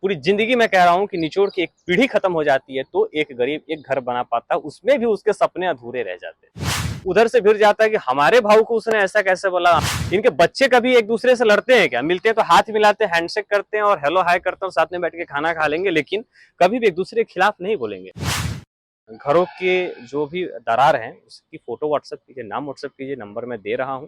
पूरी जिंदगी मैं कह रहा हूं कि निचोड़ के एक पीढ़ी खत्म हो जाती है तो एक गरीब एक घर बना पाता है, उसमें भी उसके सपने अधूरे रह जाते हैं। उधर से फिर जाता है कि हमारे भाव को उसने ऐसा कैसे बोला। इनके बच्चे कभी एक दूसरे से लड़ते हैं क्या? मिलते हैं तो हाथ मिलाते हैं, हैंडशेक करते हैं और हेलो हाय करते हैं, साथ में बैठ के खाना खा लेंगे, लेकिन कभी भी एक दूसरे के खिलाफ नहीं बोलेंगे। घरों के जो भी दरार हैं उसकी फोटो व्हाट्सएप कीजिए, नाम व्हाट्सएप कीजिए, नंबर मैं दे रहा हूँ।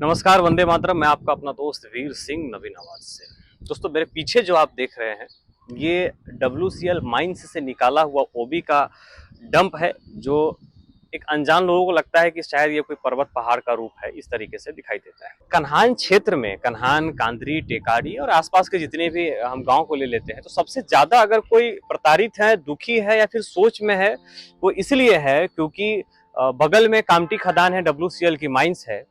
नमस्कार, वंदे मातरम। मैं आपका अपना दोस्त वीर सिंह नवीन आवाज से। दोस्तों, मेरे पीछे जो आप देख रहे हैं ये WCL माइंस से निकाला हुआ ओबी का डंप है, जो एक अनजान लोगों को लगता है कि शायद ये कोई पर्वत पहाड़ का रूप है, इस तरीके से दिखाई देता है। कन्हान क्षेत्र में कन्हान, कांदरी, टेकारी और आसपास के जितने भी हम गांव को ले लेते हैं तो सबसे ज्यादा अगर कोई प्रताड़ित है, दुखी है या फिर सोच में है, वो इसलिए है क्योंकि बगल में कामटी खदान है, WCL की माइंस है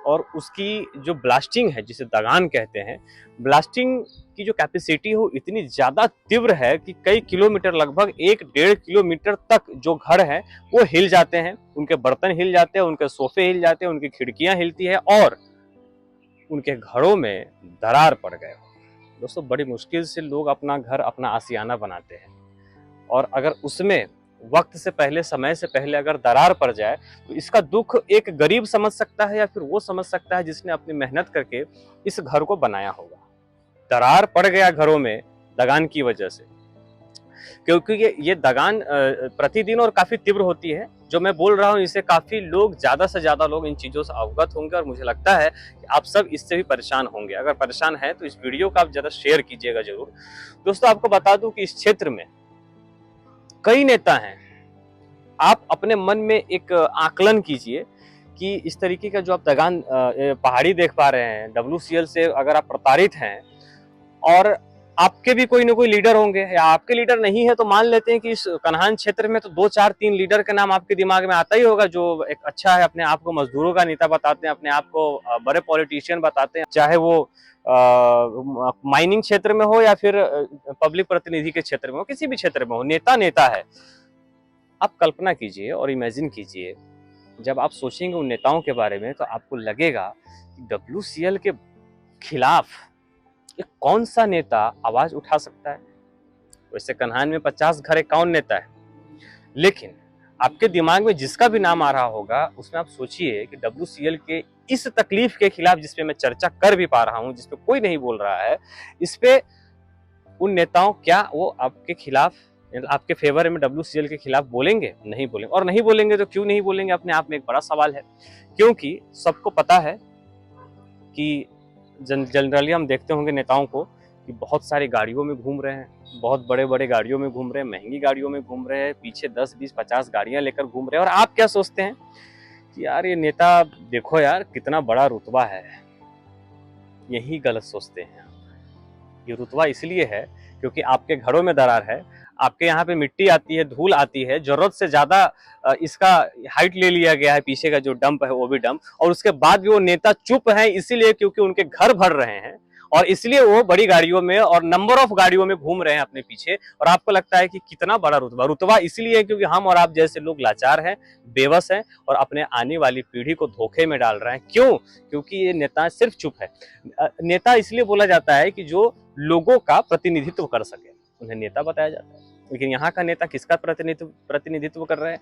और उसकी जो ब्लास्टिंग है, जिसे दगान कहते हैं, ब्लास्टिंग की जो कैपेसिटी हो इतनी ज्यादा तीव्र है कि कई किलोमीटर, लगभग 1-1.5 किलोमीटर तक जो घर है वो हिल जाते हैं, उनके बर्तन हिल जाते हैं, उनके सोफे हिल जाते हैं, उनकी खिड़कियां हिलती है और उनके घरों में दरार पड़ गए। दोस्तों, बड़ी मुश्किल से लोग अपना घर, अपना आशियाना बनाते हैं और अगर उसमें वक्त से पहले, समय से पहले अगर दरार पड़ जाए तो इसका दुख एक गरीब समझ सकता है या फिर वो समझ सकता है जिसने अपनी मेहनत करके इस घर को बनाया होगा। दरार पड़ गया घरों में दगान की वजह से, क्योंकि ये दगान प्रतिदिन और काफी तीव्र होती है। जो मैं बोल रहा हूँ इसे काफी लोग, ज्यादा से ज्यादा लोग इन चीजों से अवगत होंगे और मुझे लगता है कि आप सब इससे भी परेशान होंगे। अगर परेशान है तो इस वीडियो को आप जरा शेयर कीजिएगा जरूर। दोस्तों, आपको बता दूं कि इस क्षेत्र में कई नेता हैं। आप अपने मन में एक आकलन कीजिए कि इस तरीके का जो आप दगान पहाड़ी देख पा रहे हैं, WCL से अगर आप प्रताड़ित हैं और आपके भी कोई ना कोई लीडर होंगे, या आपके लीडर नहीं है तो मान लेते हैं कि इस कन्हान क्षेत्र में तो 2-4-3 लीडर का नाम आपके दिमाग में आता ही होगा, जो एक अच्छा है, अपने आप को मजदूरों का नेता बताते हैं, अपने आप को बड़े पॉलिटिशियन बताते हैं, चाहे वो माइनिंग क्षेत्र में हो या फिर पब्लिक प्रतिनिधि के क्षेत्र में हो, किसी भी क्षेत्र में हो, नेता नेता है। आप कल्पना कीजिए और इमेजिन कीजिए, जब आप सोचेंगे उन नेताओं के बारे में तो आपको लगेगा कि WCL के खिलाफ एक कौन सा नेता आवाज उठा सकता है। वैसे कन्हान में 50 घर, कौन नेता है, लेकिन आपके दिमाग में जिसका भी नाम आ रहा होगा उसमें आप सोचिए कि WCL के इस तकलीफ के खिलाफ, जिसपे मैं चर्चा कर भी पा रहा हूं, जिसपे कोई नहीं बोल रहा है, इस पे उन नेताओं, क्या वो आपके खिलाफ, आपके फेवर में WCL के खिलाफ बोलेंगे? नहीं बोलेंगे। और नहीं बोलेंगे तो क्यों नहीं बोलेंगे, अपने आप में एक बड़ा सवाल है। क्योंकि सबको पता है कि जनरली हम देखते होंगे नेताओं को कि बहुत सारी गाड़ियों में घूम रहे हैं, बहुत बड़े बड़े गाड़ियों में घूम रहे हैं, महंगी गाड़ियों में घूम रहे हैं, पीछे 10-20-50 गाड़ियां लेकर घूम रहे हैं। और आप क्या सोचते हैं कि यार ये नेता, देखो यार कितना बड़ा रुतबा है। यही गलत सोचते हैं। ये रुतबा इसलिए है क्योंकि आपके घरों में दरार है, आपके यहाँ पे मिट्टी आती है, धूल आती है, जरूरत से ज्यादा इसका हाइट ले लिया गया है, पीछे का जो डंप है वो भी डंप, और उसके बाद भी वो नेता चुप है, इसीलिए क्योंकि उनके घर भर रहे हैं और इसलिए वो बड़ी गाड़ियों में और नंबर ऑफ गाड़ियों में घूम रहे हैं अपने पीछे। और आपको लगता है कि कितना बड़ा रुतबा। रुतबा इसलिए है क्योंकि हम और आप जैसे लोग लाचार हैं, बेबस हैं और अपने आने वाली पीढ़ी को धोखे में डाल रहे हैं। क्यों? क्योंकि ये नेता सिर्फ चुप है। नेता इसलिए बोला जाता है कि जो लोगों का प्रतिनिधित्व कर सके, उन्हें नेता बताया जाता है। लेकिन यहाँ का नेता किसका प्रतिनिधित्व कर रहे हैं?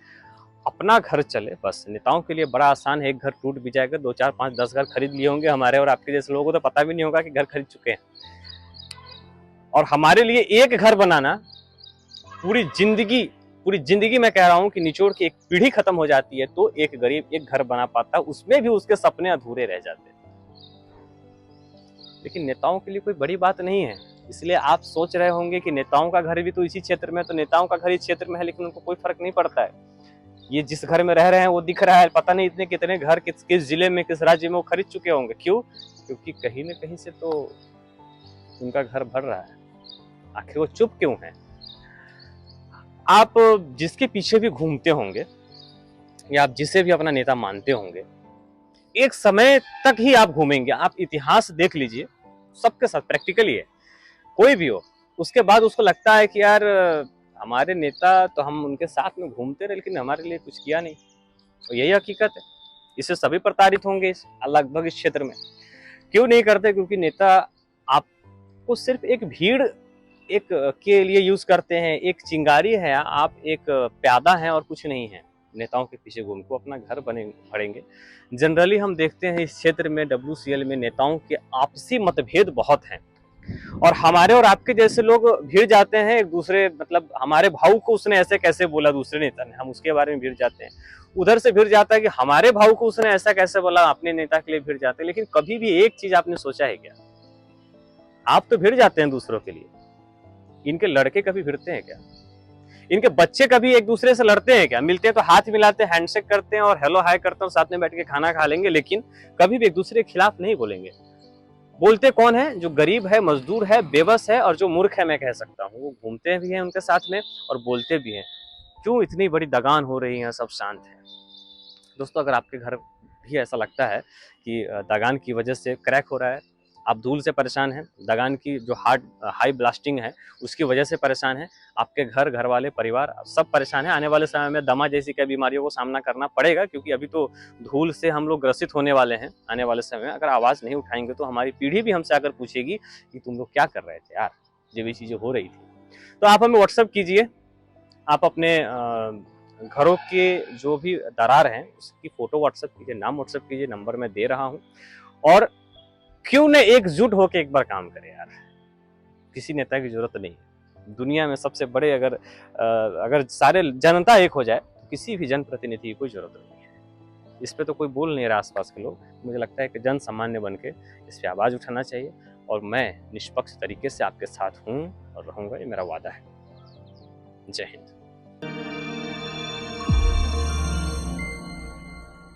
अपना घर चले बस। नेताओं के लिए बड़ा आसान है, एक घर टूट भी जाएगा, 2-4-5-10 घर खरीद लिए होंगे। हमारे और आपके जैसे लोगों को तो पता भी नहीं होगा कि घर खरीद चुके हैं। और हमारे लिए एक घर बनाना पूरी जिंदगी मैं कह रहा हूं कि निचोड़ की एक पीढ़ी खत्म हो जाती है तो एक गरीब एक घर बना पाता है, उसमें भी उसके सपने अधूरे रह जाते हैं। लेकिन नेताओं के लिए कोई बड़ी बात नहीं है। इसलिए आप सोच रहे होंगे कि नेताओं का घर भी तो इसी क्षेत्र में, तो नेताओं का घर इस क्षेत्र में है, लेकिन उनको कोई फर्क नहीं पड़ता है। ये जिस घर में रह रहे हैं वो दिख रहा है, पता नहीं इतने कितने घर किस जिले में, किस राज्य में वो खरीद चुके होंगे। क्यों? क्योंकि कहीं ना कहीं से तो उनका घर भर रहा है। आखिर वो चुप क्यों है? आप जिसके पीछे भी घूमते होंगे या आप जिसे भी अपना नेता मानते होंगे, एक समय तक ही आप घूमेंगे। आप इतिहास देख लीजिए, सबके साथ प्रैक्टिकली है, कोई भी हो, उसके बाद उसको लगता है कि यार हमारे नेता तो, हम उनके साथ में घूमते रहे लेकिन हमारे लिए कुछ किया नहीं। तो यही हकीकत है। इससे सभी प्रताड़ित होंगे लगभग इस क्षेत्र में। क्यों नहीं करते? क्योंकि नेता आपको सिर्फ एक भीड़ एक के लिए यूज करते हैं, एक चिंगारी है, आप एक प्यादा हैं और कुछ नहीं है। नेताओं के पीछे घूम को अपना घर बने भरेंगे। जनरली हम देखते हैं इस क्षेत्र में डब्ल्यूसीएल में नेताओं के आपसी मतभेद बहुत हैं और हमारे और आपके जैसे लोग भिड़ जाते हैं एक दूसरे, मतलब हमारे भाऊ को उसने ऐसे कैसे बोला दूसरे नेता ने, हम उसके बारे में भिड़ जाते हैं। उधर से भिड़ जाता है कि हमारे भाऊ को उसने ऐसा कैसे बोला, अपने नेता के लिए भिड़ जाते हैं। लेकिन कभी भी एक चीज आपने सोचा है क्या? आप तो भिड़ जाते हैं दूसरों के लिए, इनके लड़के कभी भिड़ते हैं क्या? इनके बच्चे कभी एक दूसरे से लड़ते हैं क्या? मिलते हैं तो हाथ मिलाते हैं, हैंडशेक करते हैं और हेलो हाय करते हैं और साथ में बैठ के खाना खा लेंगे, लेकिन कभी भी एक दूसरे के खिलाफ नहीं बोलेंगे। बोलते कौन है? जो गरीब है, मजदूर है, बेबस है और जो मूर्ख है, मैं कह सकता हूँ, वो घूमते भी हैं उनके साथ में और बोलते भी हैं। क्यों इतनी बड़ी दगान हो रही है, सब शांत है? दोस्तों, अगर आपके घर भी ऐसा लगता है कि दगान की वजह से क्रैक हो रहा है, आप धूल से परेशान हैं, दगान की जो हाई ब्लास्टिंग है उसकी वजह से परेशान हैं, आपके घर वाले, परिवार सब परेशान हैं, आने वाले समय में दमा जैसी कई बीमारियों को सामना करना पड़ेगा, क्योंकि अभी तो धूल से हम लोग ग्रसित होने वाले हैं। आने वाले समय में अगर आवाज़ नहीं उठाएंगे तो हमारी पीढ़ी भी हमसे आकर पूछेगी कि तुम लोग क्या कर रहे थे यार, ये भी चीज़ें हो रही थी। तो आप हमें व्हाट्सअप कीजिए, आप अपने घरों के जो भी दरार हैं उसकी फोटो व्हाट्सअप कीजिए, नाम व्हाट्सअप कीजिए, नंबर मैं दे रहा हूँ। और क्यों न एकजुट होकर एक बार काम करें यार, किसी नेता की जरूरत नहीं है दुनिया में। सबसे बड़े अगर सारे जनता एक हो जाए तो किसी भी जनप्रतिनिधि की कोई जरूरत नहीं है। इस पे तो कोई बोल नहीं रहा आसपास के लोग। मुझे लगता है कि जन सामान्य बन के इस पे आवाज उठाना चाहिए और मैं निष्पक्ष तरीके से आपके साथ हूँ और रहूंगा, ये मेरा वादा है। जय हिंद।